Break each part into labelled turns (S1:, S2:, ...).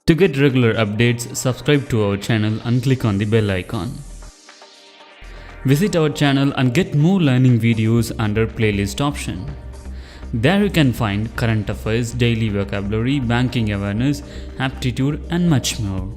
S1: To get regular updates, subscribe to our channel and click on the bell icon. Visit our channel and get more learning videos under playlist option. There you can find current affairs, daily vocabulary, banking awareness, aptitude and much more.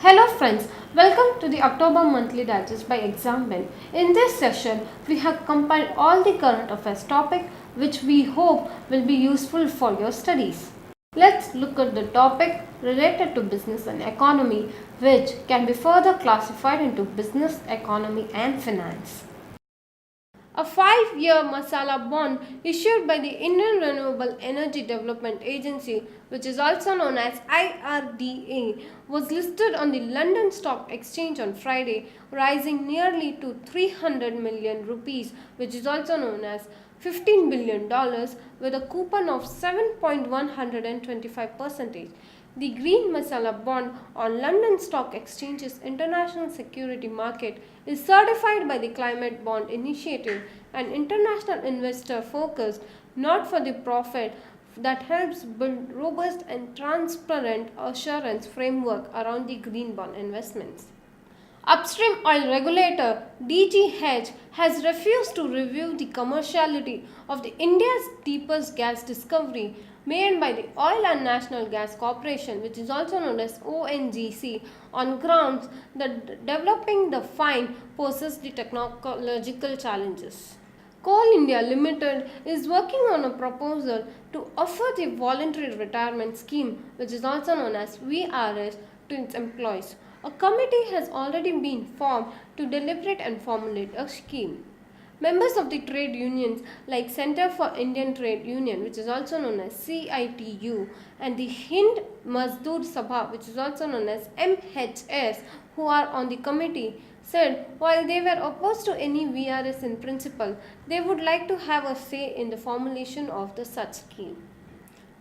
S2: Hello friends, welcome to the October Monthly Digest by ExamBin. In this session, we have compiled all the current affairs topic which we hope will be useful for your studies. Let's look at the topic related to business and economy, which can be further classified into business, economy and finance. A 5-year masala bond issued by the Indian Renewable Energy Development Agency, which is also known as IRDA, was listed on the London Stock Exchange on Friday, rising nearly to 300 million rupees, which is also known as $15 billion, with a coupon of 7.125%. The Green Masala bond on London Stock Exchange's International Security Market is certified by the Climate Bond Initiative, an international investor focused not for the profit that helps build robust and transparent assurance framework around the green bond investments. Upstream oil regulator DGH has refused to review the commerciality of the India's deepest gas discovery made by the Oil and National Gas Corporation, which is also known as Ongc, on grounds that developing the find poses the technological challenges. Coal India Limited is working on a proposal to offer the voluntary retirement scheme, which is also known as VRS, to its employees. A committee has already been formed to deliberate and formulate a scheme. Members of the trade unions like Center for Indian Trade Union, which is also known as CITU, and the Hind Mazdoor Sabha, which is also known as MHS, who are on the committee, said while they were opposed to any VRS in principle, they would like to have a say in the formulation of the such scheme.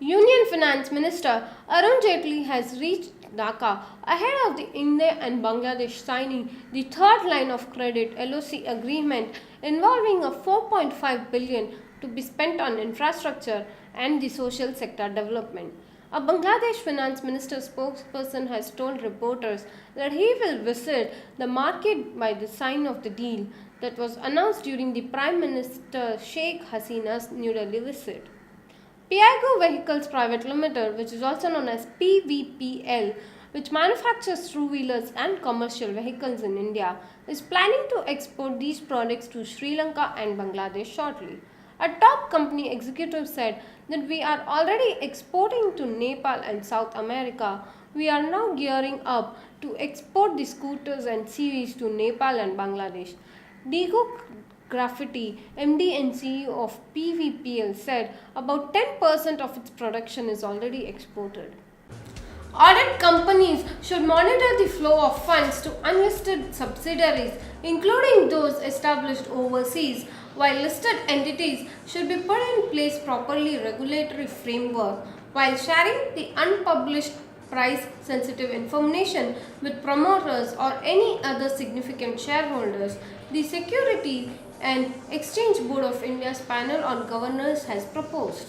S2: Union Finance Minister Arun Jaitley has reached Dhaka ahead of the India and Bangladesh signing the third line of credit LOC agreement involving a 4.5 billion to be spent on infrastructure and the social sector development. A Bangladesh finance minister spokesperson has told reporters that he will visit the market by the sign of the deal that was announced during the Prime Minister Sheikh Hasina's New Delhi visit. Piaggio Vehicles Private Limited, which is also known as PVPL, which manufactures two-wheelers and commercial vehicles in India, is planning to export these products to Sri Lanka and Bangladesh shortly. A top company executive said that we are already exporting to Nepal and South America. We are now gearing up to export the scooters and series to Nepal and Bangladesh. Diego Graffiti, MD and CEO of PVPL, said about 10% of its production is already exported. Audit companies should monitor the flow of funds to unlisted subsidiaries, including those established overseas, while listed entities should be put in place properly regulatory framework while sharing the unpublished price-sensitive information with promoters or any other significant shareholders. The Securities and Exchange Board of India's panel on governors has proposed.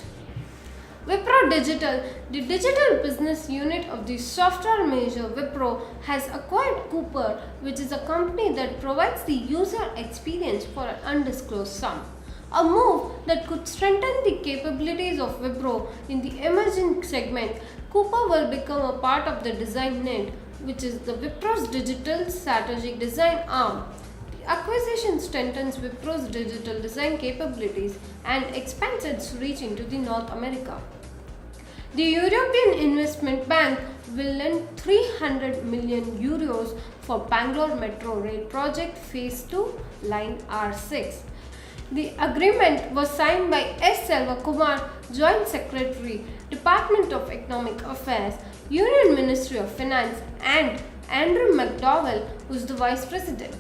S2: Wipro Digital, the digital business unit of the software major Wipro, has acquired Cooper, which is a company that provides the user experience for an undisclosed sum. A move that could strengthen the capabilities of Wipro in the emerging segment. Cooper will become a part of the DesignNet, which is the Wipro's digital strategic design arm. The acquisition strengthens Wipro's digital design capabilities and expands its reach into the North America. The European Investment Bank will lend 300 million euros for Bangalore Metro Rail Project Phase 2, Line R6. The agreement was signed by S. Selvakumar, Joint Secretary, Department of Economic Affairs, Union Ministry of Finance, and Andrew McDowell, who is the Vice President.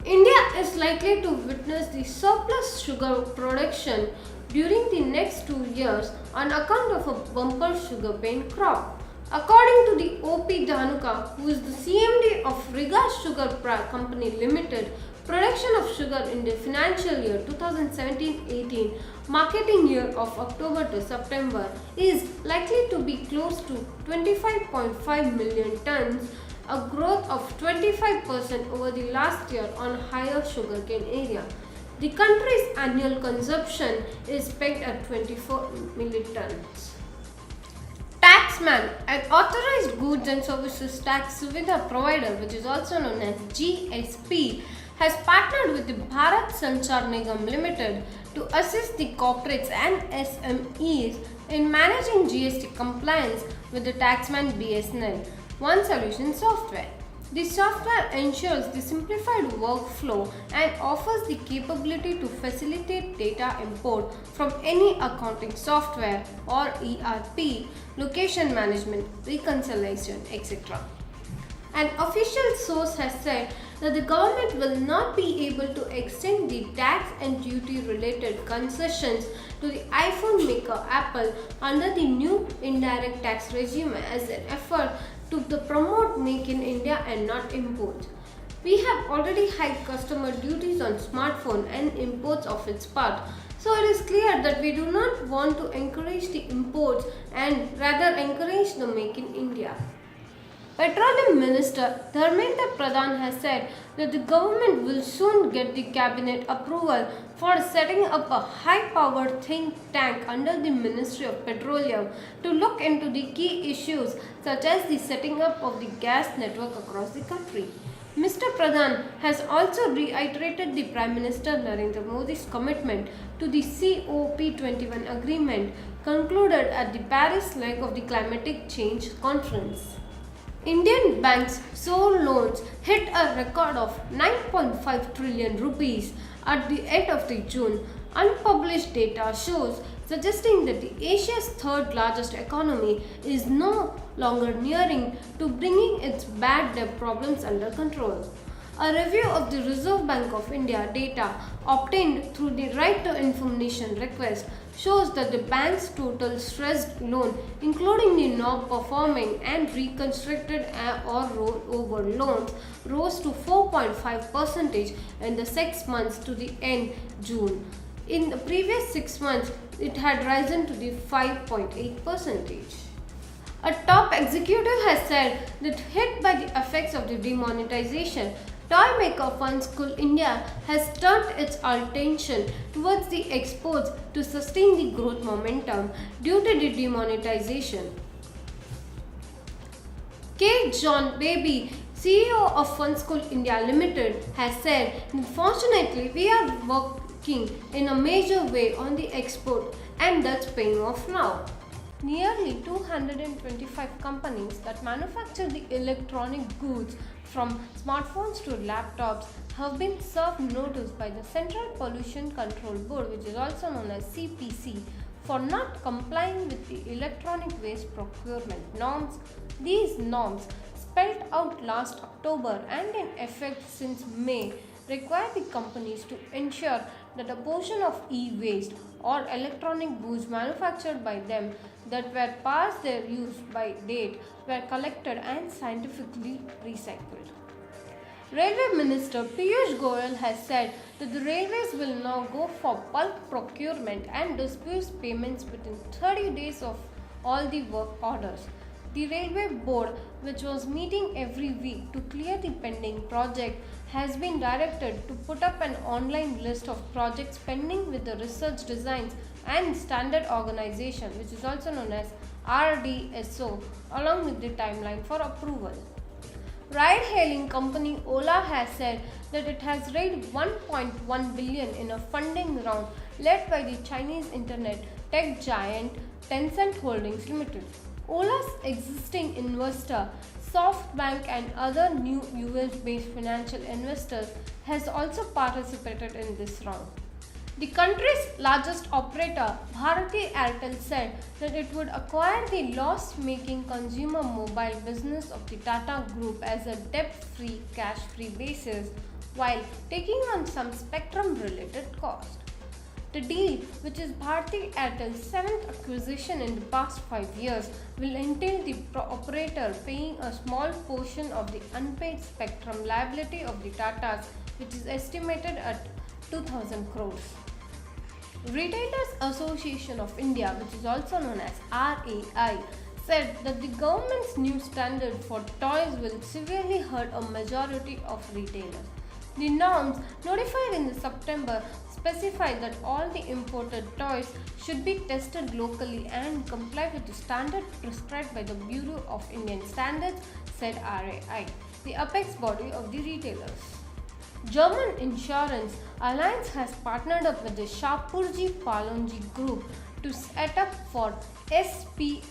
S2: India is likely to witness the surplus sugar production during the next 2 years on account of a bumper sugarcane crop. According to the O.P. Dhanuka, who is the CMD of Riga Sugar Company Limited, production of sugar in the financial year 2017-18 marketing year of October to September is likely to be close to 25.5 million tons, a growth of 25% over the last year on higher sugarcane area. The country's annual consumption is pegged at 24 million tons. Taxman, an authorized goods and services tax suvidha provider, which is also known as GSP, has partnered with the Bharat Sanchar Nigam Limited to assist the corporates and SMEs in managing GST compliance with the Taxman BSNL One Solution software. The software ensures the simplified workflow and offers the capability to facilitate data import from any accounting software or ERP, location management, reconciliation, etc. An official source has said that the government will not be able to extend the tax and duty related concessions to the iPhone maker Apple under the new indirect tax regime as an effort to promote Make in India and not import. We have already hiked customer duties on smartphone and imports of its part. So it is clear that we do not want to encourage the imports and rather encourage the Make in India. Petroleum Minister Dharmendra Pradhan has said that the government will soon get the cabinet approval for setting up a high-powered think tank under the Ministry of Petroleum to look into the key issues such as the setting up of the gas network across the country. Mr. Pradhan has also reiterated the Prime Minister Narendra Modi's commitment to the COP21 agreement concluded at the Paris leg of the Climatic Change Conference. Indian banks' sole loans hit a record of 9.5 trillion rupees at the end of the June. Unpublished data shows suggesting that the Asia's third largest economy is no longer nearing to bringing its bad debt problems under control. A review of the Reserve Bank of India data obtained through the Right to Information request shows that the bank's total stressed loan, including the non-performing and reconstructed or rollover loans, rose to 4.5% in the 6 months to the end June. In the previous 6 months, it had risen to the 5.8%. A top executive has said that hit by the effects of the demonetization, toy maker Fun School India has turned its attention towards the exports to sustain the growth momentum due to the demonetization. K. John Baby, CEO of Fun School India Limited, has said, "Unfortunately, we are working in a major way on the export and that's paying off now." Nearly 225 companies that manufacture the electronic goods from smartphones to laptops have been served notice by the Central Pollution Control Board, which is also known as CPC, for not complying with the electronic waste procurement norms. These norms, spelled out last October and in effect since May, require the companies to ensure that a portion of e-waste or electronic goods manufactured by them that were past their use by date were collected and scientifically recycled. Railway Minister Piyush Goyal has said that the railways will now go for bulk procurement and dispute payments within 30 days of all the work orders. The Railway Board, which was meeting every week to clear the pending project, has been directed to put up an online list of projects pending with the Research Designs and Standard Organization, which is also known as RDSO, along with the timeline for approval. Ride-hailing company Ola has said that it has raised 1.1 billion in a funding round led by the Chinese internet tech giant Tencent Holdings Limited. Ola's existing investor, SoftBank, and other new US-based financial investors has also participated in this round. The country's largest operator, Bharti Airtel, said that it would acquire the loss-making consumer mobile business of the Tata Group as a debt-free, cash-free basis while taking on some spectrum-related cost. The deal, which is Bharti Airtel's seventh acquisition in the past 5 years, will entail the operator paying a small portion of the unpaid spectrum liability of the Tatas, which is estimated at 2,000 crores. Retailers Association of India, which is also known as RAI, said that the government's new standard for toys will severely hurt a majority of retailers. The norms, notified in September, specify that all the imported toys should be tested locally and comply with the standard prescribed by the Bureau of Indian Standards, said RAI, the apex body of the retailers. German Insurance Alliance has partnered up with the Shapoorji Pallonji Group to set up for SPREF2,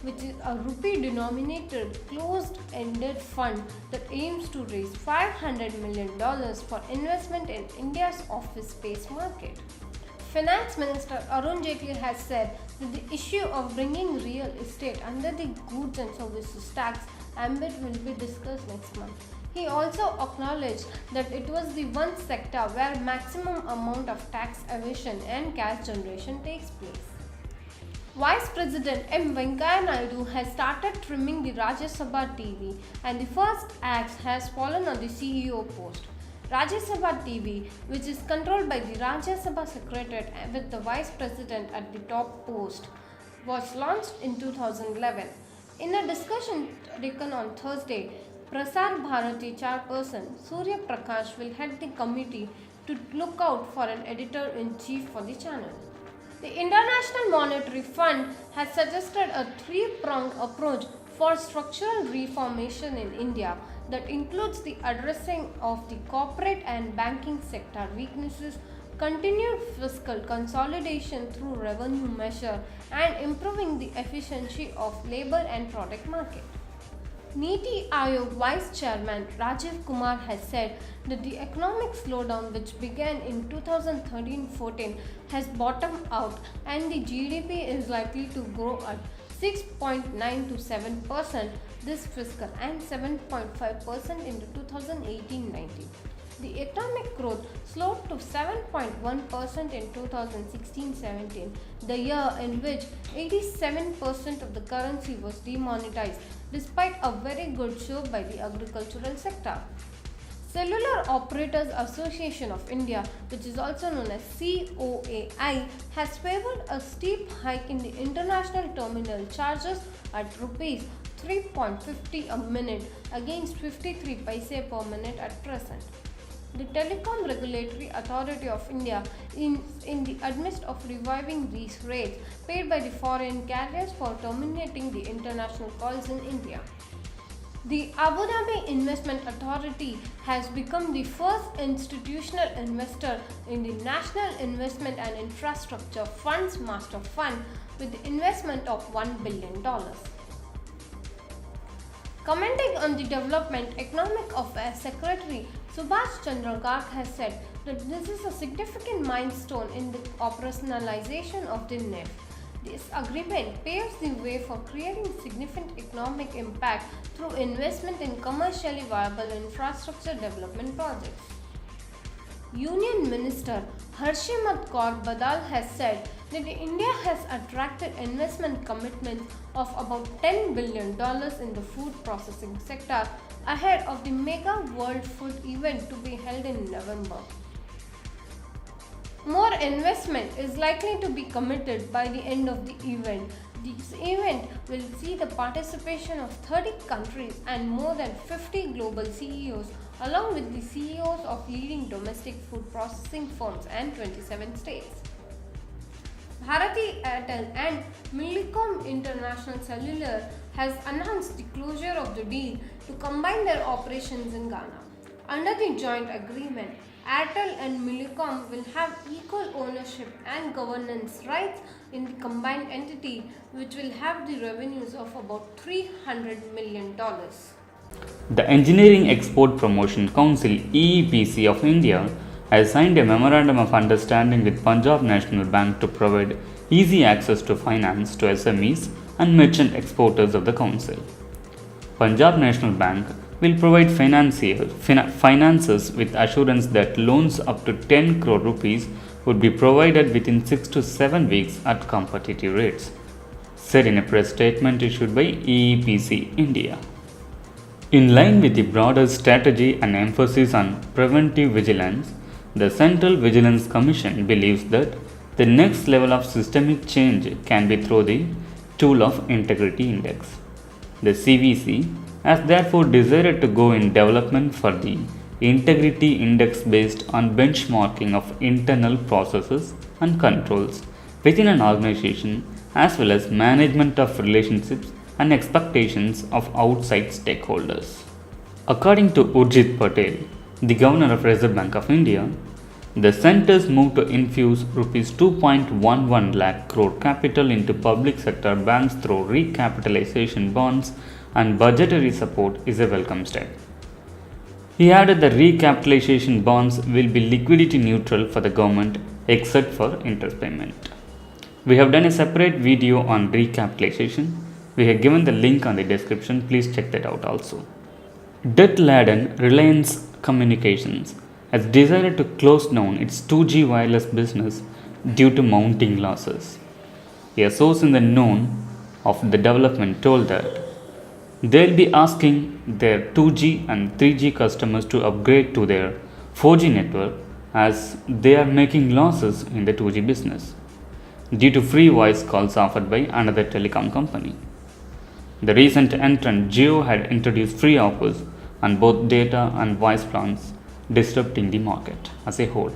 S2: which is a rupee-denominated closed-ended fund that aims to raise $500 million for investment in India's office space market. Finance Minister Arun Jaitley has said that the issue of bringing real estate under the goods and services tax ambit will be discussed next month. He also acknowledged that it was the one sector where maximum amount of tax evasion and cash generation takes place. Vice President M. Venkaiah Naidu has started trimming the Rajya Sabha TV and the first axe has fallen on the CEO post. Rajya Sabha TV, which is controlled by the Rajya Sabha Secretariat with the Vice President at the top post, was launched in 2011. In a discussion taken on Thursday, Prasar Bharati chairperson Surya Prakash will head the committee to look out for an editor-in-chief for the channel. The International Monetary Fund has suggested a three-pronged approach for structural reformation in India that includes the addressing of the corporate and banking sector weaknesses, continued fiscal consolidation through revenue measure, and improving the efficiency of labor and product market. Niti Aayog Vice Chairman Rajiv Kumar has said that the economic slowdown which began in 2013-14 has bottomed out and the GDP is likely to grow at 6.9 to 7% this fiscal and 7.5% in 2018-19. The economic growth slowed to 7.1% in 2016-17, the year in which 87% of the currency was demonetized, despite a very good show by the agricultural sector. Cellular Operators Association of India, which is also known as COAI, has favored a steep hike in the international terminal charges at Rs 3.50 a minute against 53 paise per minute at present. The Telecom Regulatory Authority of India is in the midst of reviving these rates paid by the foreign carriers for terminating the international calls in India. The Abu Dhabi Investment Authority has become the first institutional investor in the National Investment and Infrastructure Fund's Master Fund with the investment of $1 billion. Commenting on the development, Economic Affairs Secretary Subhash Chandra Garg has said that this is a significant milestone in the operationalization of the NEF. This agreement paves the way for creating significant economic impact through investment in commercially viable infrastructure development projects. Union Minister Harshimrat Kaur Badal has said that India has attracted investment commitments of about $10 billion in the food processing sector ahead of the mega World Food event to be held in November. More investment is likely to be committed by the end of the event. This event will see the participation of 30 countries and more than 50 global CEOs, along with the CEOs of leading domestic food processing firms and 27 states. Bharti Airtel and Telecom International Cellular has announced the closure of the deal to combine their operations in Ghana. Under the joint agreement, Airtel and Telecom will have equal ownership and governance rights in the combined entity, which will have the revenues of about $300 million.
S1: The Engineering Export Promotion Council (EEPC) of India has signed a memorandum of understanding with Punjab National Bank to provide easy access to finance to SMEs and merchant exporters of the council. Punjab National Bank will provide finances with assurance that loans up to 10 crore rupees would be provided within 6 to 7 weeks at competitive rates, said in a press statement issued by EEPC India. In line with the broader strategy and emphasis on preventive vigilance, the Central Vigilance Commission believes that the next level of systemic change can be through the tool of Integrity Index. The CVC has therefore decided to go in development for the Integrity Index based on benchmarking of internal processes and controls within an organization as well as management of relationships and expectations of outside stakeholders. According to Urjit Patel, the Governor of Reserve Bank of India, the centre's move to infuse Rs 2.11 lakh crore capital into public sector banks through recapitalization bonds and budgetary support is a welcome step. He added that recapitalization bonds will be liquidity neutral for the government except for interest payment. We have done a separate video on recapitalization. We have given the link on the description. Please check that out also. Debt-laden Reliance Communications has decided to close down its 2G wireless business due to mounting losses. A source in the known of the development told that they will be asking their 2G and 3G customers to upgrade to their 4G network as they are making losses in the 2G business due to free voice calls offered by another telecom company. The recent entrant Jio had introduced free offers on both data and voice plans, disrupting the market as a whole.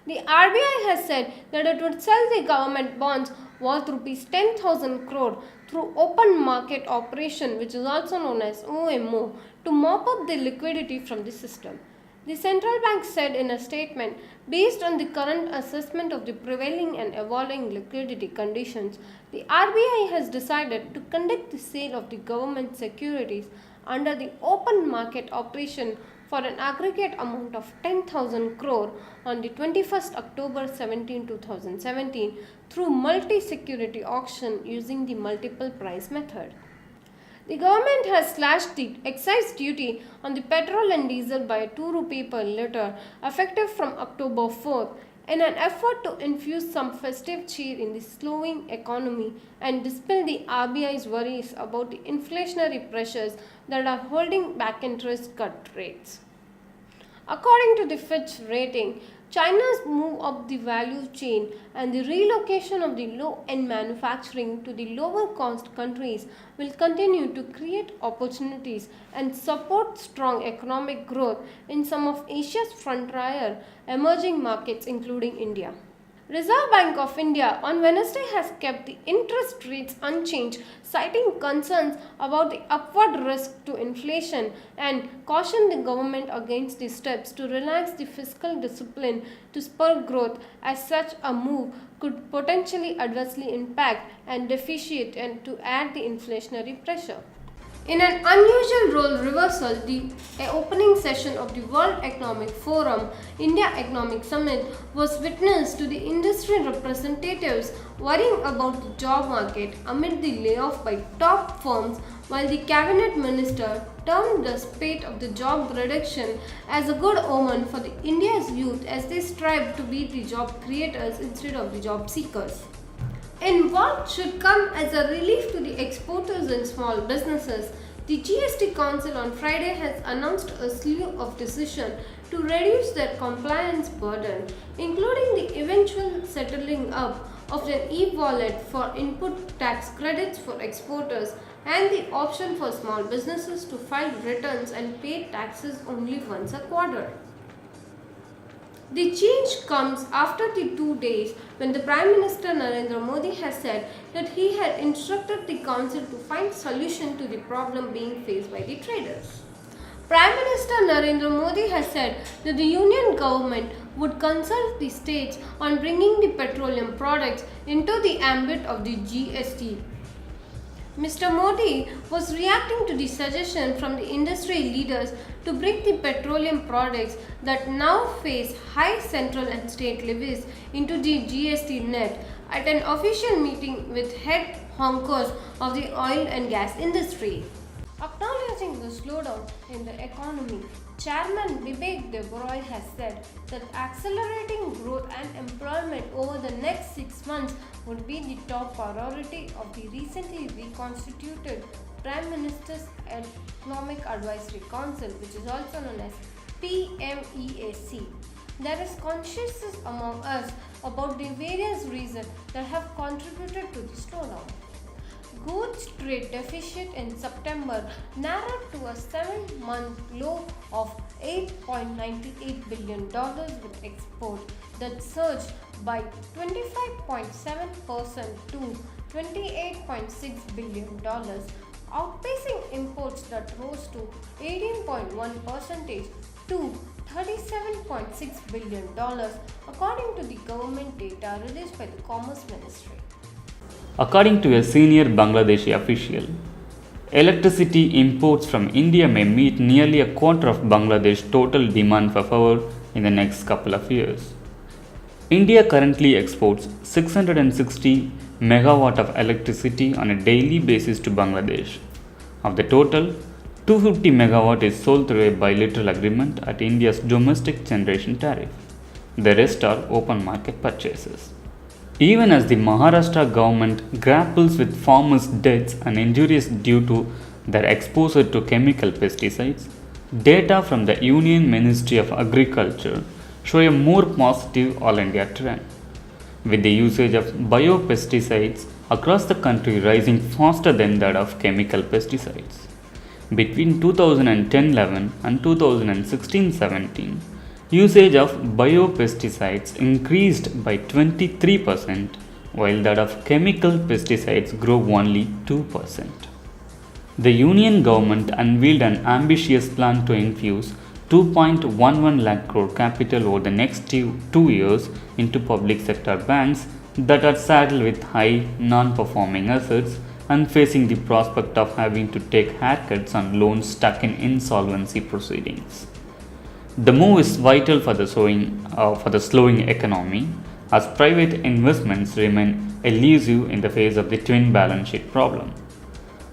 S2: The RBI has said that it would sell the government bonds worth Rs 10,000 crore through open market operation, which is also known as OMO, to mop up the liquidity from the system. The central bank said in a statement, based on the current assessment of the prevailing and evolving liquidity conditions, the RBI has decided to conduct the sale of the government securities under the open market operation for an aggregate amount of 10,000 crore on the 21st October 2017 through multi-security auction using the multiple price method. The government has slashed the excise duty on the petrol and diesel by 2 rupee per litre effective from October 4th in an effort to infuse some festive cheer in the slowing economy and dispel the RBI's worries about the inflationary pressures that are holding back interest cut rates. According to the Fitch rating, China's move up the value chain and the relocation of the low-end manufacturing to the lower-cost countries will continue to create opportunities and support strong economic growth in some of Asia's frontier emerging markets including India. Reserve Bank of India on Wednesday has kept the interest rates unchanged, citing concerns about the upward risk to inflation and cautioned the government against the steps to relax the fiscal discipline to spur growth, as such a move could potentially adversely impact and deficit and to add the inflationary pressure. In an unusual role reversal, the opening session of the World Economic Forum India Economic Summit was witness to the industry representatives worrying about the job market amid the layoff by top firms, while the cabinet minister termed the spate of the job reduction as a good omen for the India's youth as they strive to be the job creators instead of the job seekers. In what should come as a relief to the exporters and small businesses, the GST Council on Friday has announced a slew of decisions to reduce their compliance burden, including the eventual settling up of an e-wallet for input tax credits for exporters and the option for small businesses to file returns and pay taxes only once a quarter. The change comes after the 2 days when the Prime Minister Narendra Modi has said that he had instructed the Council to find solution to the problem being faced by the traders. Prime Minister Narendra Modi has said that the Union government would consult the states on bringing the petroleum products into the ambit of the GST. Mr. Modi was reacting to the suggestion from the industry leaders to bring the petroleum products that now face high central and state levies into the GST net at an official meeting with head honkers of the oil and gas industry. Acknowledged acknowledging the slowdown in the economy, Chairman Vivek Debroi has said that accelerating growth and employment over the next 6 months would be the top priority of the recently reconstituted Prime Minister's Economic Advisory Council, which is also known as PMEAC. There is consciousness among us about the various reasons that have contributed to the slowdown. Goods trade deficit in September narrowed to a 7-month low of $8.98 billion with export that surged by 25.7% to $28.6 billion, outpacing imports that rose to 18.1% to $37.6 billion, according to the government data released by the Commerce Ministry.
S1: According to a senior Bangladeshi official, electricity imports from India may meet nearly a quarter of Bangladesh's total demand for power in the next couple of years. India currently exports 660 megawatt of electricity on a daily basis to Bangladesh. Of the total, 250 megawatt is sold through a bilateral agreement at India's domestic generation tariff. The rest are open market purchases. Even as the Maharashtra government grapples with farmers' deaths and injuries due to their exposure to chemical pesticides, data from the Union Ministry of Agriculture show a more positive all India trend, with the usage of biopesticides across the country rising faster than that of chemical pesticides. Between 2010-11 and 2016-17, usage of biopesticides increased by 23%, while that of chemical pesticides grew only 2%. The Union government unveiled an ambitious plan to infuse 2.11 lakh crore capital over the next 2 years into public sector banks that are saddled with high non-performing assets and facing the prospect of having to take haircuts on loans stuck in insolvency proceedings. The move is vital for the slowing economy, as private investments remain elusive in the face of the twin balance sheet problem,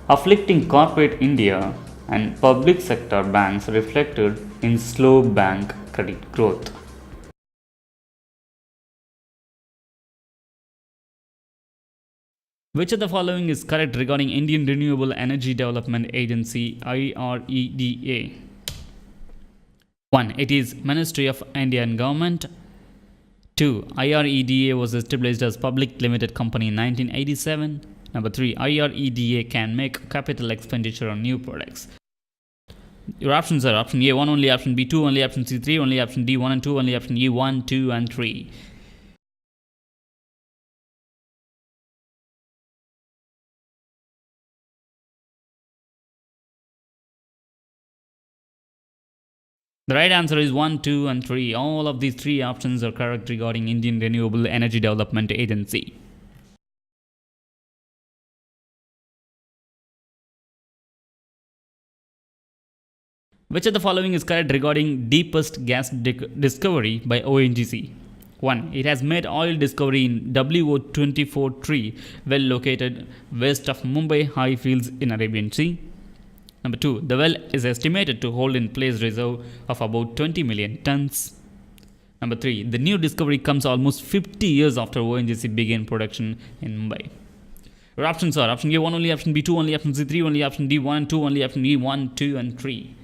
S1: afflicting corporate India and public sector banks reflected in slow bank credit growth. Which of the following is correct regarding Indian Renewable Energy Development Agency IREDA? 1. It is Ministry of Indian Government. 2. IREDA was established as Public Limited Company in 1987. Number 3. IREDA can make capital expenditure on new products. Your options are option A 1 only, option B 2 only, option C 3 only, option D 1 and 2 only, option E 1, 2 and 3. The right answer is 1, 2 and 3. All of these three options are correct regarding Indian Renewable Energy Development Agency. Which of the following is correct regarding deepest gas discovery by ONGC? 1. It has made oil discovery in WO24 tree well located west of Mumbai High Fields in Arabian Sea. Number 2. The well is estimated to hold in place reserve of about 20 million tons. Number 3. The new discovery comes almost 50 years after ONGC began production in Mumbai. Your options are option A 1 only, option B 2 only, option C 3 only, option D 1 and 2 only, option E 1, 2 and 3.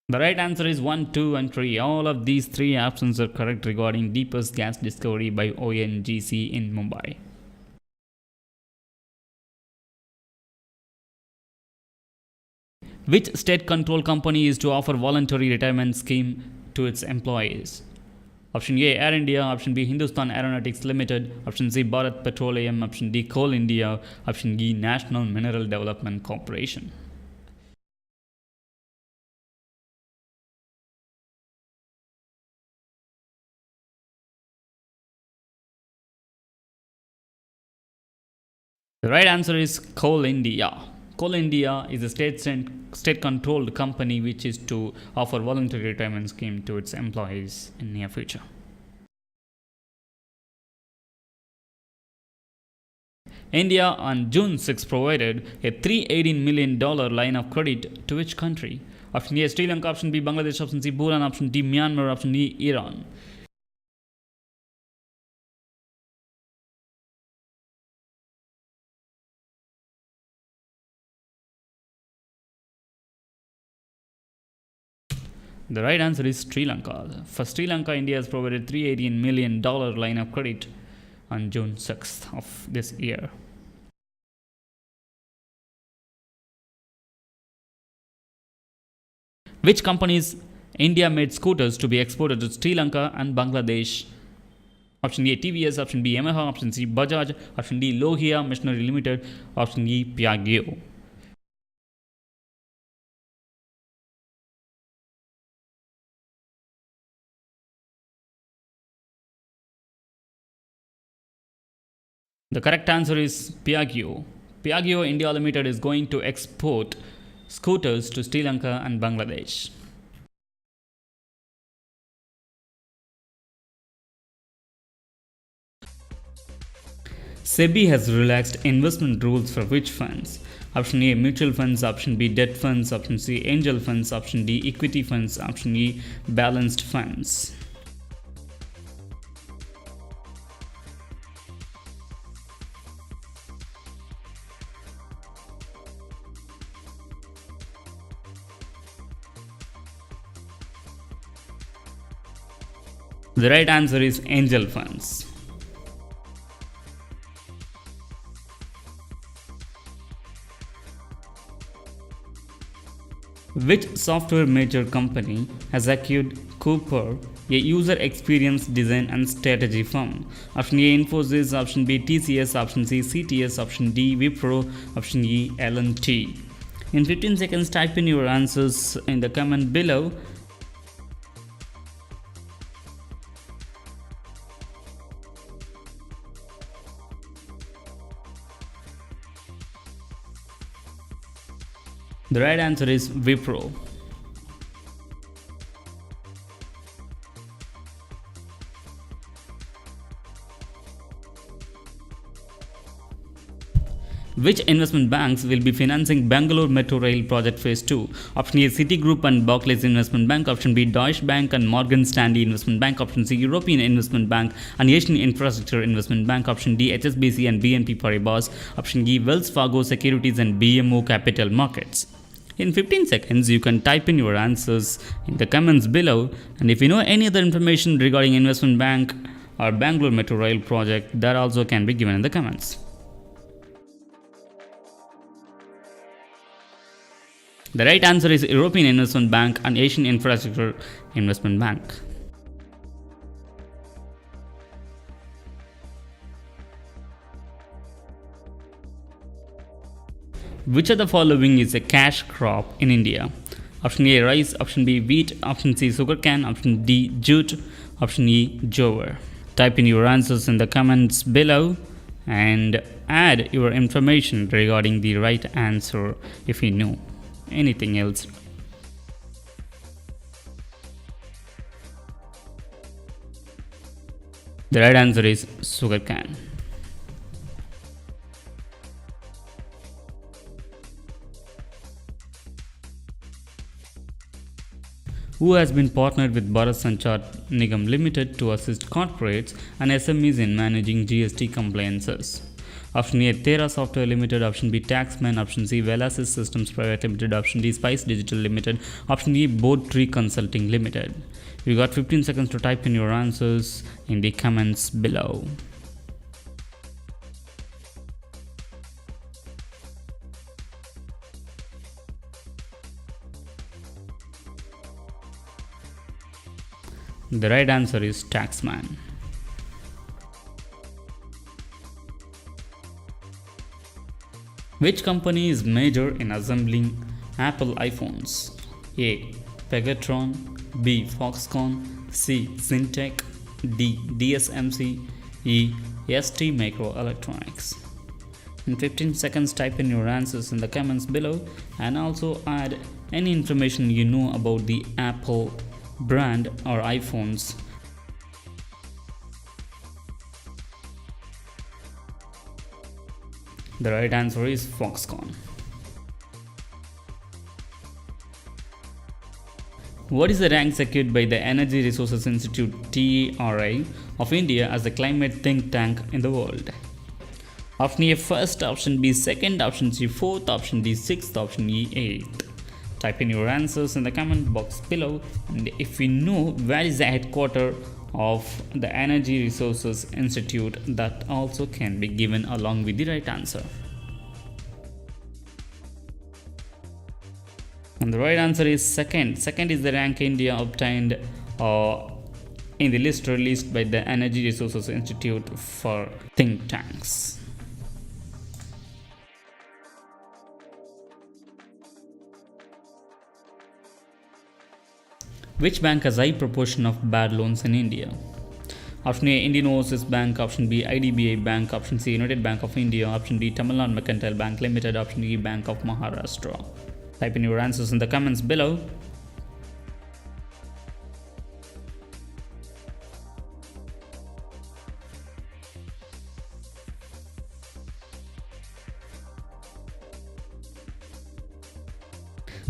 S1: The right answer is 1, 2 and 3. All of these three options are correct regarding deepest gas discovery by ONGC in Mumbai. Which state-controlled company is to offer voluntary retirement scheme to its employees? Option A, Air India. Option B, Hindustan Aeronautics Limited. Option C, Bharat Petroleum. Option D, Coal India. Option E, National Mineral Development Corporation. The right answer is Coal India. Coal India is a state-controlled company which is to offer voluntary retirement scheme to its employees in near future. India on June 6 provided a $318 million line of credit to which country? Option A, Sri Lanka. Option B, Bangladesh. Option C, Bhutan. Option D, Myanmar. Option E, Iran. The right answer is Sri Lanka. For Sri Lanka, India has provided $318 million line of credit on June 6th of this year. Which companies India made scooters to be exported to Sri Lanka and Bangladesh? Option A, TVS. Option B, Yamaha. Option C, Bajaj. Option D, Lohia Machinery Limited. Option E, Piaggio. The correct answer is Piaggio. Piaggio India Limited is going to export scooters to Sri Lanka and Bangladesh. SEBI has relaxed investment rules for which funds? Option A, mutual funds. Option B, debt funds. Option C, angel funds. Option D, equity funds. Option E, balanced funds. The right answer is angel funds. Which software major company has acquired Cooper, a user experience design and strategy firm? Option A, Infosys. Option B, TCS. Option C, CTS. Option D, Wipro. Option E, L&T. In 15 seconds, type in your answers in the comment below. The right answer is Wipro. Which investment banks will be financing Bangalore Metro Rail Project Phase 2? Option A, Citigroup and Barclays Investment Bank. Option B, Deutsche Bank and Morgan Stanley Investment Bank. Option C, European Investment Bank and Asian Infrastructure Investment Bank. Option D, HSBC and BNP Paribas. Option E, Wells Fargo Securities and BMO Capital Markets. In 15 seconds, you can type in your answers in the comments below. And if you know any other information regarding investment bank or Bangalore Metro Rail project, that also can be given in the comments. The right answer is European Investment Bank and Asian Infrastructure Investment Bank. Which of the following is a cash crop in India? Option A, rice. Option B, wheat. Option C, sugarcane. Option D, jute. Option E, jowar. Type in your answers in the comments below and add your information regarding the right answer if you know anything else. The right answer is sugarcane. Who has been partnered with Bharat Sanchar Nigam Limited to assist corporates and SMEs in managing GST compliances? Option A, Terra Software Limited. Option B, Taxman. Option C, Velasys Systems Private Limited. Option D, Spice Digital Limited. Option E, Board Tree Consulting Limited. You got 15 seconds to type in your answers in the comments below. The right answer is Taxman. Which company is major in assembling Apple iPhones? A, Pegatron. B, Foxconn. C, Syntec. D, DSMC. E, ST Microelectronics. In 15 seconds, type in your answers in the comments below and also add any information you know about the Apple brand or iPhones. The right answer is Foxconn. What is the rank secured by the Energy Resources Institute TRI of India as the climate think tank in the world? Option A first, option B second, option C fourth, option D sixth, option E eighth. Type in your answers in the comment box below, and if you know where is the headquarters of the Energy Resources Institute, that also can be given along with the right answer. And the right answer is second. Second is the rank India obtained in the list released by the Energy Resources Institute for think tanks. Which bank has high proportion of bad loans in India? Option A Indian Overseas Bank, option B IDBI Bank, option C United Bank of India, option D Tamil Nadu Mercantile Bank Limited, option E Bank of Maharashtra. Type in your answers in the comments below.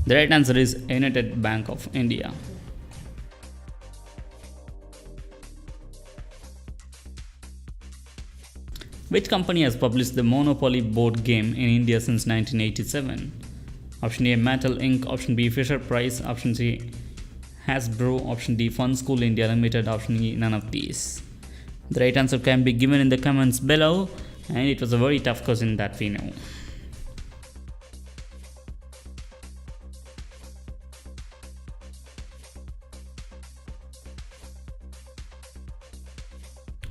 S1: The right answer is United Bank of India. Which company has published the Monopoly board game in India since 1987? Option A Mattel Inc., option B Fisher Price, option C Hasbro, option D Fun School India Limited, option E none of these. The right answer can be given in the comments below, and it was a very tough question that we know.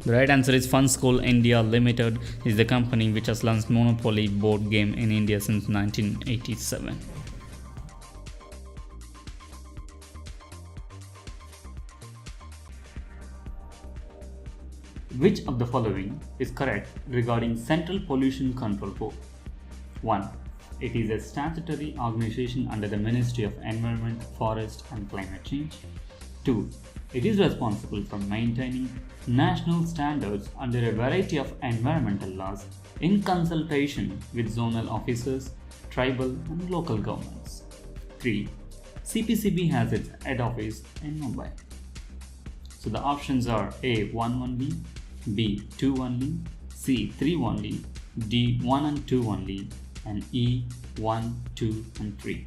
S1: The right answer is Fun School India Limited is the company which has launched Monopoly board game in India since 1987. Which of the following is correct regarding Central Pollution Control Board? 1. It is a statutory organization under the Ministry of Environment, Forest and Climate Change. 2. It is responsible for maintaining national standards under a variety of environmental laws in consultation with zonal officers, tribal and local governments. 3. CPCB has its head office in Mumbai. So the options are A 1 only, B 2 only, C 3 only, D 1 and 2 only, and E 1, 2 and 3.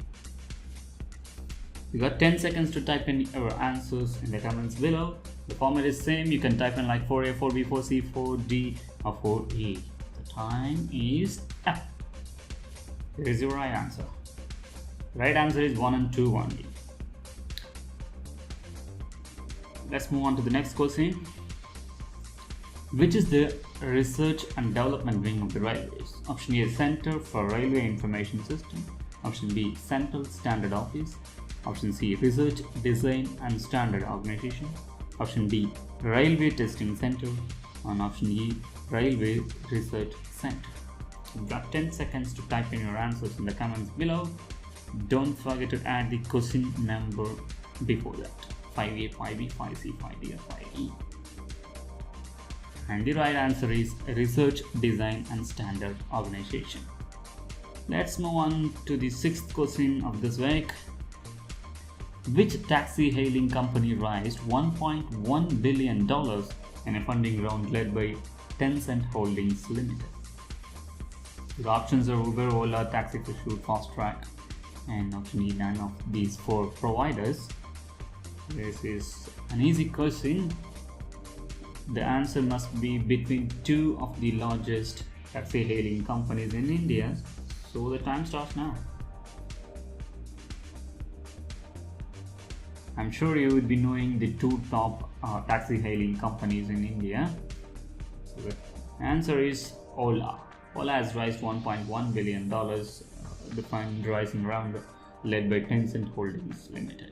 S1: You got 10 seconds to type in your answers in the comments below. The format is same. You can type in like 4A, 4B, 4C, 4D or 4E. The time is up. Here is your right answer. The right answer is 1 and 2 only. Let's move on to the next question. Which is the research and development wing of the railways? Option A Center for Railway Information System. Option B Central Standard Office. Option C Research, Design and Standard Organization. Option D Railway Testing Center. And option E Railway Research Center. You've got 10 seconds to type in your answers in the comments below. Don't forget to add the question number before that. 5A, 5B, 5C, 5D or 5E. And the right answer is Research, Design and Standard Organization. Let's move on to the sixth question of this week. Which taxi hailing company raised $1.1 billion in a funding round led by Telecom Holdings Limited? The options are Uber, Ola, Taxi for Shoot, Fast Track, and option E none of these four providers. This is an easy question. The answer must be between two of the largest taxi hailing companies in India. So the time starts now. I'm sure you would be knowing the two top taxi hailing companies in India. So the answer is Ola. Ola has raised $1.1 billion, the fundraising round led by Telecom Holdings Limited.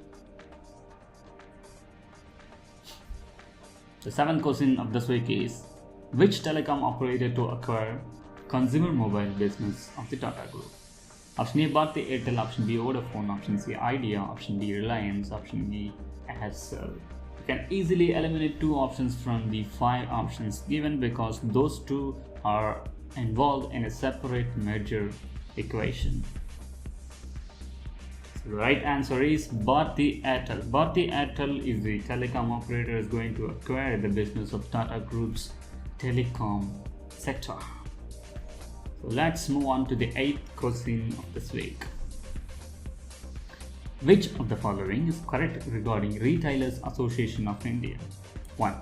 S1: The seventh question of this week is, which telecom operator to acquire consumer mobile business of the Tata Group? Option A, Bharti Airtel. Option B, Vodafone. Option C, Idea. Option D, Reliance. Option E, Aircel. You can easily eliminate 2 options from the 5 options given because those 2 are involved in a separate merger equation. So the right answer is Bharti Airtel. Bharti Airtel is the telecom operator is going to acquire the business of Tata Group's telecom sector. So let's move on to the 8th question of this week. Which of the following is correct regarding Retailers Association of India? 1.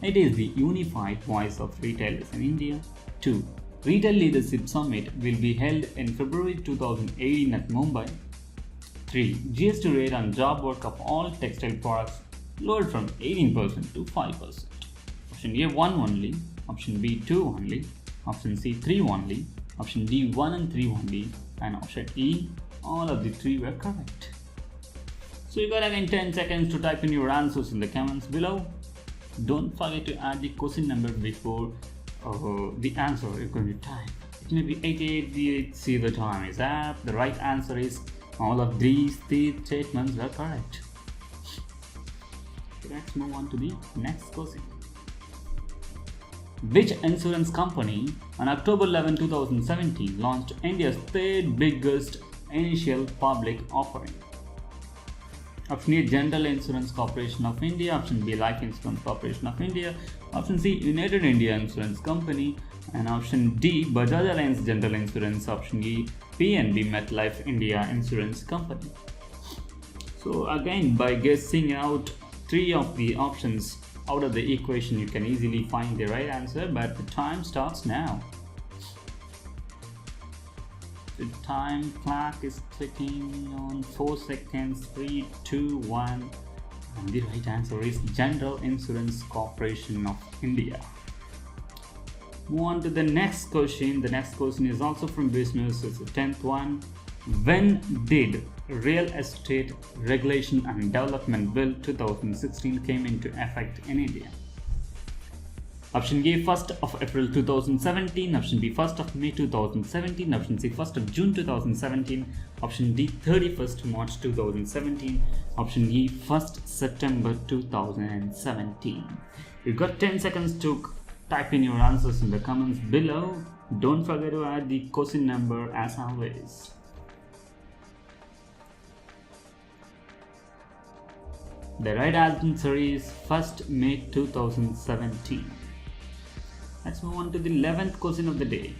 S1: It is the unified voice of retailers in India. 2. Retail Leadership Summit will be held in February 2018 at Mumbai. 3. GST rate on job work of all textile products lowered from 18% to 5%. Option A 1 only, option B 2 only, option C 3 only, option D 1 and 3 only, and option E all of the 3 were correct. So you got again 10 seconds to type in your answers in the comments below. Don't forget to add the question number before the answer you're going to type. It may be 88, see the time is up. The right answer is all of these 3 statements were correct. Let's move on to the next question. Which insurance company on October 11, 2017 launched India's 3rd biggest initial public offering? Option A, General Insurance Corporation of India. Option B, Life Insurance Corporation of India. Option C, United India Insurance Company. And option D, Bajaj Allianz General Insurance. Option E, PNB MetLife India Insurance Company. So again, by guessing out 3 of the options out of the equation, you can easily find the right answer, but the time starts now. The time clock is ticking on 4 seconds, 3, 2, 1, and the right answer is General Insurance Corporation of India. Move on to the next question. The next question is also from business. It's the 10th one. When did Real Estate Regulation and Development Bill 2016 came into effect in India? Option A, 1st of April 2017. Option B, 1st of May 2017. Option C, 1st of June 2017. Option D, 31st March 2017. Option E, 1st September 2017. You've got 10 seconds to type in your answers in the comments below. Don't forget to add the question number as always. The right answer is 1st May 2017. Let's move on to the 11th question of the day.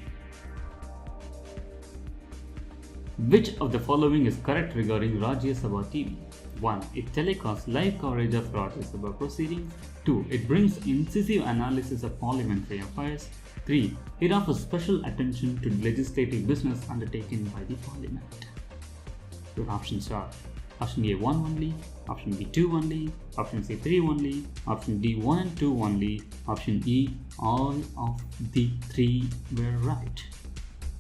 S1: Which of the following is correct regarding Rajya Sabha TV? 1. It telecasts live coverage of Rajya Sabha proceedings. 2. It brings incisive analysis of parliamentary affairs. 3. It offers special attention to legislative business undertaken by the parliament. Your options are option A 1 only, option B 2 only, option C 3 only, option D 1 and 2 only, option E all of the 3 were right.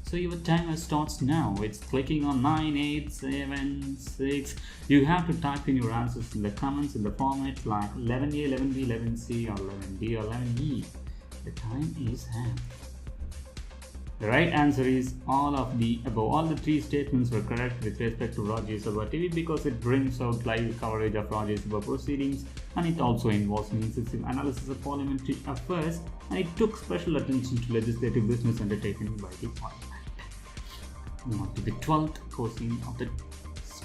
S1: So your timer starts now. It's clicking on 9, 8, 7, 6. You have to type in your answers in the comments in the format like 11A, 11B, 11C or 11D or 11E. The time is up. The right answer is all of the above. All the 3 statements were correct with respect to Rajya Sabha TV because it brings out live coverage of Rajya Sabha proceedings and it also involves an incisive analysis of parliamentary affairs and it took special attention to legislative business undertaken by the parliament. Move on to the 12th question of the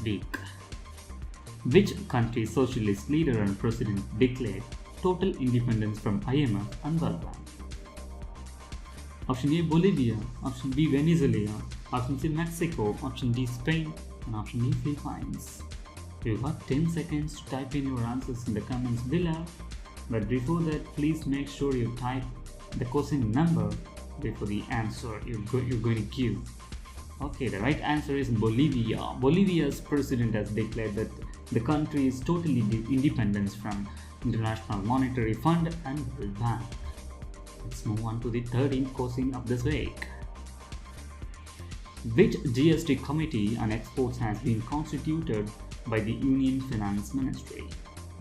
S1: week. Which country's socialist leader and president declared total independence from IMF and World Bank? Option A, Bolivia. Option B, Venezuela. Option C, Mexico. Option D, Spain. And option E, Philippines. You've got 10 seconds to type in your answers in the comments below. But before that, please make sure you type the question number before the answer you're going to give. Okay, the right answer is Bolivia. Bolivia's president has declared that the country is totally independent from International Monetary Fund and World Bank. Let's move on to the 13th question of this week. Which GST committee on exports has been constituted by the Union Finance Ministry?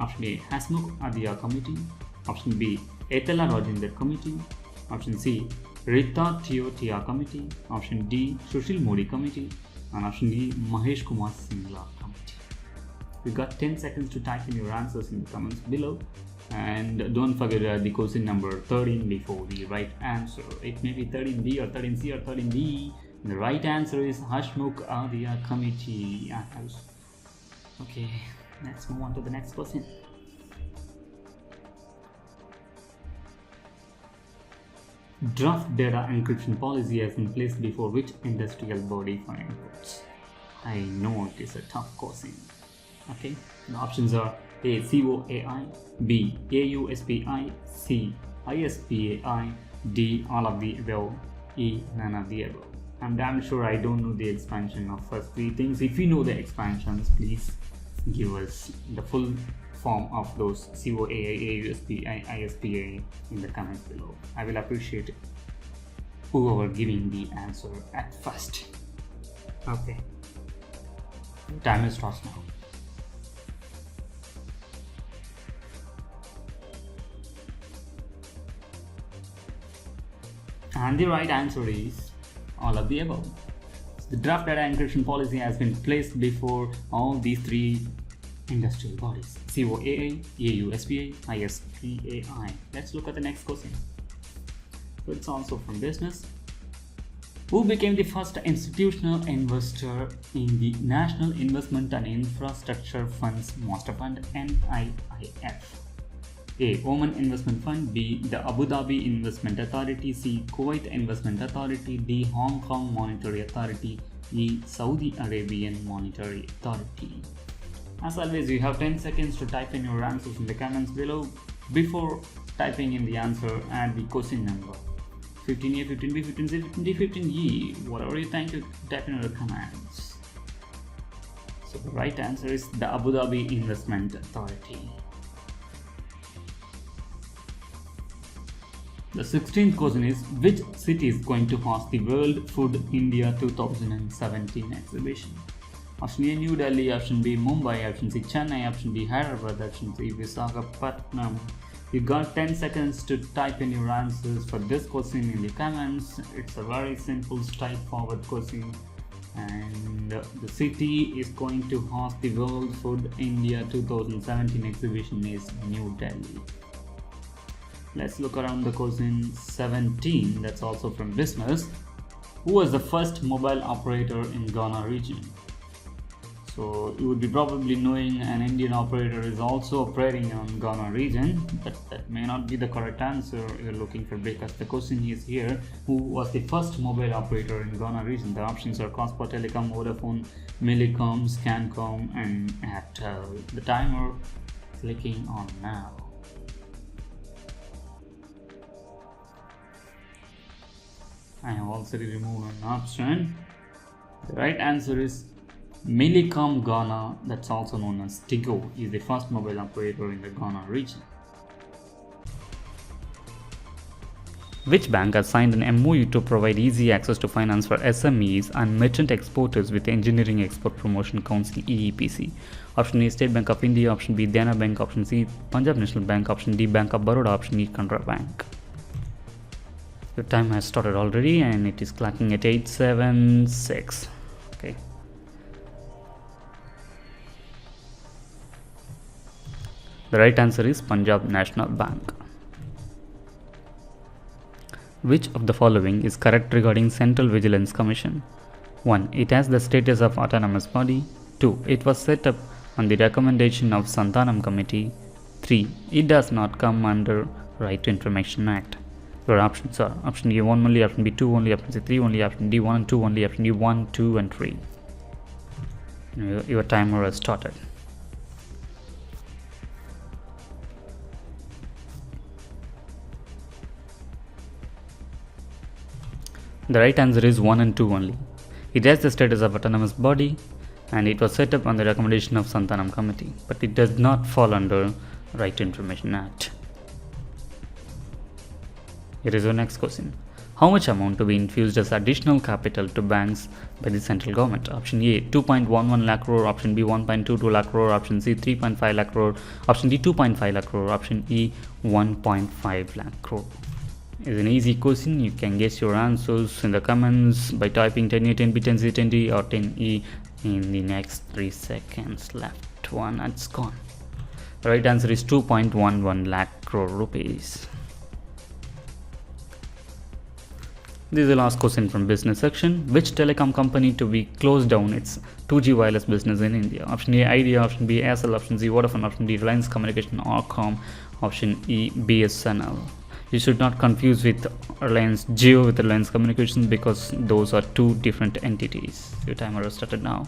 S1: Option A, Hasmukh Adhia Committee. Option B, Etala Rajendra Committee. Option C, Rita Tiotia Committee, option D, Sushil Modi Committee, and option D, Mahesh Kumar Singla Committee. You got 10 seconds to type in your answers in the comments below, and don't forget the question number 13 before the right answer. It may be 13B or 13C or 13D. The right answer is Hashmukh Adya Committee. Okay, let's move on to the next question. Draft data encryption policy has been placed before which industrial body for inputs? I know it is a tough question. Okay, the options are A. COAI, B. AUSPI, C. ISPAI, D. All of the above, E. None of the above. I'm damn sure I don't know the expansion of first three things. If you know the expansions, please give us the full form of those COAI, AUSPI, ISPA in the comments below. I will appreciate whoever giving the answer at first. Okay, timer starts now. And the right answer is all of the above. The draft data encryption policy has been placed before all these three industrial bodies: COAA, AUSPA, ISPAI. Let's look at the next question. So it's also from business. Who became the first institutional investor in the National Investment and Infrastructure Funds Master Fund, NIIF? A. Oman Investment Fund, B. The Abu Dhabi Investment Authority, C. Kuwait Investment Authority, D. Hong Kong Monetary Authority, E. Saudi Arabian Monetary Authority. As always, you have 10 seconds to type in your answers in the comments below. Before typing in the answer, add the question number 15A, 15B, 15C, 15D, 15E, whatever you think, you type in your comments. So the right answer is the Abu Dhabi Investment Authority. The 16th question is, which city is going to host the World Food India 2017 exhibition? Option A, New Delhi, option B, Mumbai, option C, Chennai, option D, Hyderabad, option C, Visakhapatnam. You got 10 seconds to type in your answers for this question in the comments. It's a very simple, straightforward question. And the city is going to host the World Food India 2017 exhibition is New Delhi. Let's look around the question 17. That's also from business. Who was the first mobile operator in Ghana region? So you would be probably knowing an Indian operator is also operating on Ghana region, but that may not be the correct answer you're looking for, because the question is here: who was the first mobile operator in Ghana region? The options are Cospa, Telecom, Vodafone, Millicom, Scancom, and Airtel. The timer clicking on now. I have already removed an option. The right answer is Millicom Ghana, that's also known as Tigo, is the first mobile operator in the Ghana region. Which bank has signed an MOU to provide easy access to finance for SMEs and merchant exporters with the Engineering Export Promotion Council (EEPC)? Option A, State Bank of India, option B, Dana Bank, option C, Punjab National Bank, option D, Bank of Baroda, option E, Canara Bank. The time has started already and it is clocking at 8:76. Okay. The right answer is Punjab National Bank. Which of the following is correct regarding Central Vigilance Commission? 1. It has the status of autonomous body. 2. It was set up on the recommendation of Santanam Committee. 3. It does not come under Right to Information Act. Your options are option A 1 only, option B 2 only, option C 3 only, option D 1 and 2 only, option D 1, 2 and 3. Your timer has started. The right answer is 1 and 2 only. It has the status of autonomous body and it was set up on the recommendation of Santanam Committee, but it does not fall under Right to Information Act. Here is your next question. How much amount to be infused as additional capital to banks by the central government? Option A 2.11 lakh crore, option B 1.22 lakh crore, option C 3.5 lakh crore, option D 2.5 lakh crore, option E 1.5 lakh crore. It's an easy question. You can guess your answers in the comments by typing 10A, 10B, 10C, 10D or 10E in the next 3 seconds. Left one, it's gone. The right answer is 2.11 lakh crore rupees. This is the last question from business section. Which telecom company to be closed down its 2G wireless business in India? Option A, Idea. Option B, Aircel. Option C, Vodafone. Option D, Reliance Communication or Com. Option E, BSNL. You should not confuse with Reliance Jio with Reliance Communications because those are two different entities. Your timer has started now.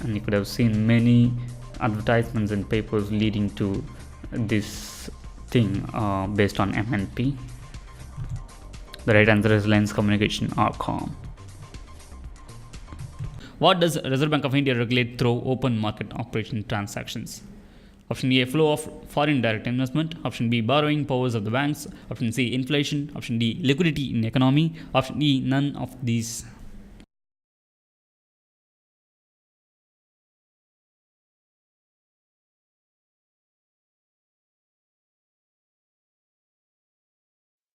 S1: And you could have seen many advertisements and papers leading to this thing based on MNP. The right answer is Reliance Communication or Com. What does Reserve Bank of India regulate through open market operation transactions? Option A, flow of foreign direct investment. Option B, borrowing powers of the banks. Option C, inflation. Option D, liquidity in economy. Option E, none of these.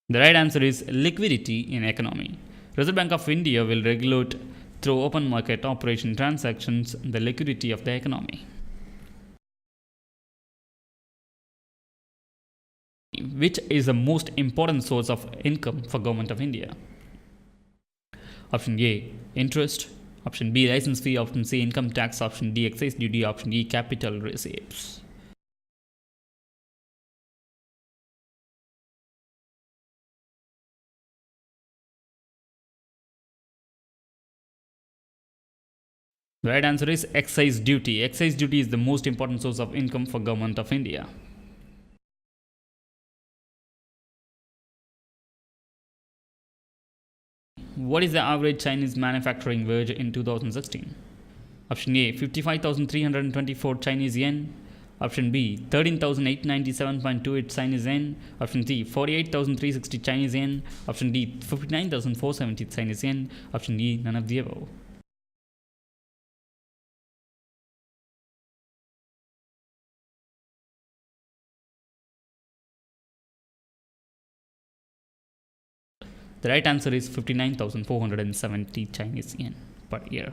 S1: The right answer is liquidity in economy. Reserve Bank of India will regulate through open market operation transactions the liquidity of the economy. Which is the most important source of income for Government of India? Option A, interest. Option B, license fee. Option C, income tax. Option D, excise duty. Option E, capital receipts. The right answer is excise duty. Excise duty is the most important source of income for Government of India. What is the average Chinese manufacturing wage in 2016? Option A, 55,324 Chinese yen. Option B, 13,897.28 Chinese yen. Option C, 48,360 Chinese yen. Option D, 59,470 Chinese yen. Option E, none of the above. The right answer is 59,470 Chinese yen per year.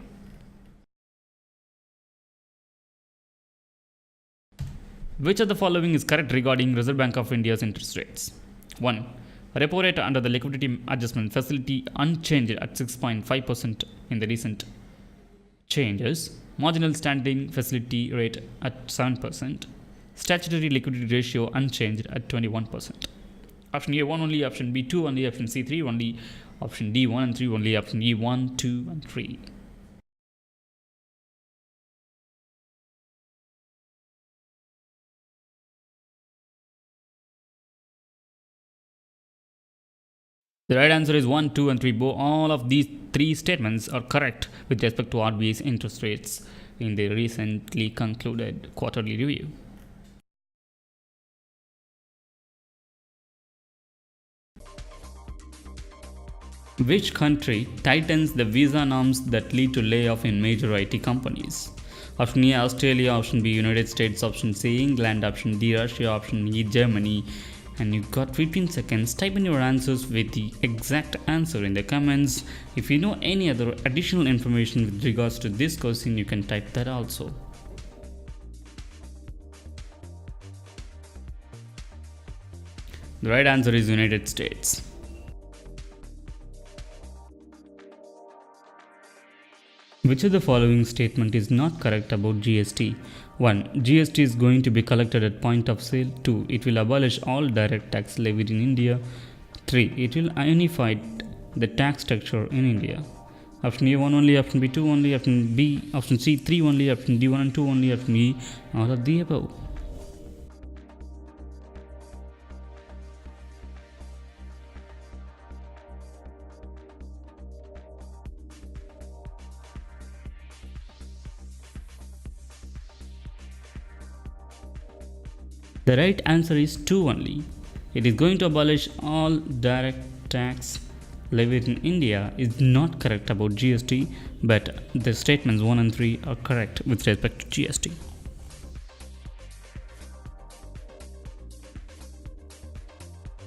S1: Which of the following is correct regarding Reserve Bank of India's interest rates? 1. Repo rate under the liquidity adjustment facility unchanged at 6.5% in the recent changes. Marginal standing facility rate at 7%. Statutory liquidity ratio unchanged at 21%. Option A 1 only, option B 2 only, option C 3 only, option D 1 and 3 only, option E 1, 2 and 3. The right answer is 1, 2 and 3. All of these three statements are correct with respect to RBI's interest rates in the recently concluded quarterly review. Which country tightens the visa norms that lead to layoff in major IT companies? Option A, Australia. Option B, United States. Option C, England. Option D, Russia. Option E, Germany. And you got 15 seconds. Type in your answers with the exact answer in the comments. If you know any other additional information with regards to this question, you can type that also. The right answer is United States. Which of the following statement is not correct about GST? 1. GST is going to be collected at point of sale. 2. It will abolish all direct tax levied in India. 3. It will unify the tax structure in India. Option A 1 only, option B 2 only, option B, option C 3 only, option D 1 and 2 only, option E all of the above. The right answer is 2 only. It is going to abolish all direct tax levied in India is not correct about GST, but the statements 1 and 3 are correct with respect to GST.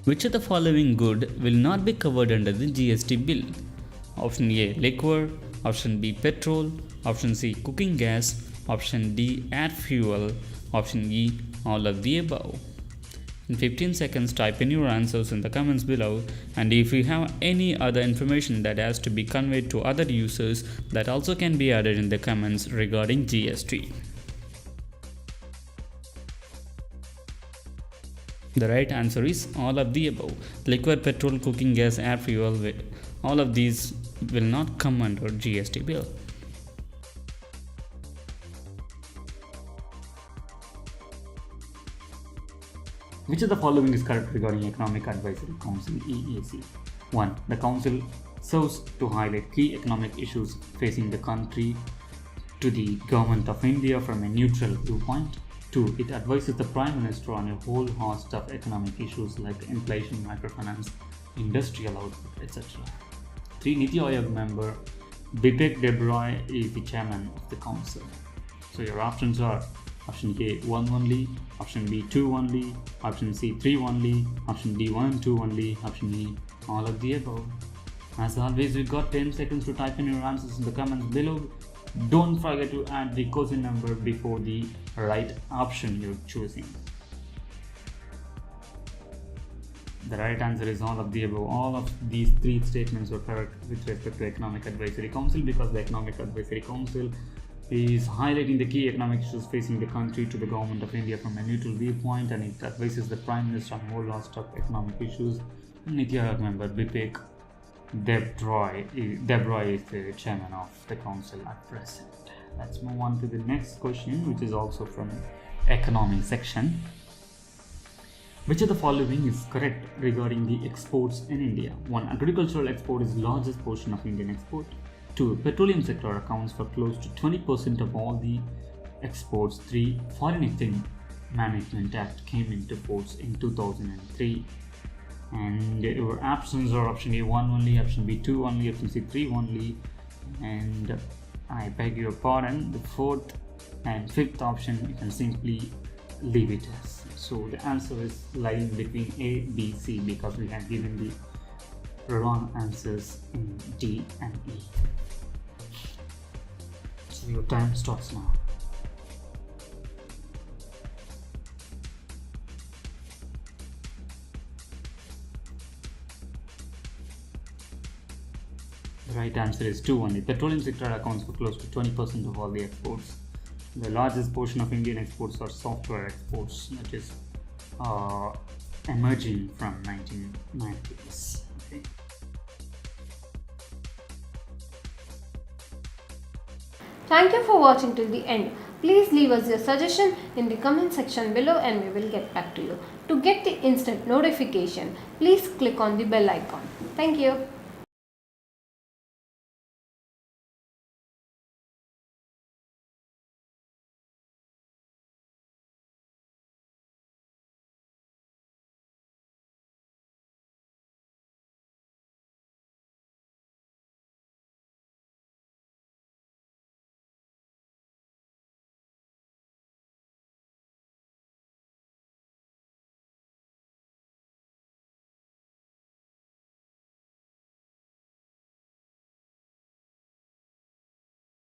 S1: Which of the following good will not be covered under the GST bill? Option A, liquor. Option B, petrol. Option C, cooking gas. Option D, air fuel. Option E, all of the above. In 15 seconds, type in your answers in the comments below, and if you have any other information that has to be conveyed to other users, that also can be added in the comments regarding GST. The right answer is all of the above. Liquid, petrol, cooking gas, air fuel, all of these will not come under GST bill. Which of the following is correct regarding Economic Advisory Council (EAC)? 1. The Council serves to highlight key economic issues facing the country to the Government of India from a neutral viewpoint. 2. It advises the Prime Minister on a whole host of economic issues like inflation, microfinance, industrial output, etc. 3. Niti Aayog member Bipek Debroy is the chairman of the council. So your options are option A 1 only, option B 2 only, option C 3 only, option D 1 and 2 only, option E all of the above. As always, we've got 10 seconds to type in your answers in the comments below. Don't forget to add the question number before the right option you're choosing. The right answer is all of the above. All of these three statements were correct with respect to Economic Advisory Council, because the Economic Advisory Council is highlighting the key economic issues facing the country to the Government of India from a neutral viewpoint, and it advises the Prime Minister on a whole host of economic issues. Niti Aayog member Bipek Debroy is the chairman of the council at present. Let's move on to the next question, which is also from economic section. Which of the following is correct regarding the exports in India? 1. Agricultural export is the largest portion of Indian export. 2. Petroleum sector accounts for close to 20% of all the exports. 3. Foreign Exchange Management Act came into force in 2003. And your options are option A 1 only, option B 2 only, option C 3 only, and I beg your pardon, the fourth and fifth option you can simply leave it as. So the answer is lying between A, B, C, because we have given the wrong answers in D and E. So your time starts now. The right answer is 2 only. Petroleum sector accounts for close to 20% of all the exports. The largest portion of Indian exports are software exports, which is emerging from 1990s. Okay.
S2: Thank you for watching till the end. Please leave us your suggestion in the comment section below and we will get back to you. To get the instant notification, please click on the bell icon. Thank you.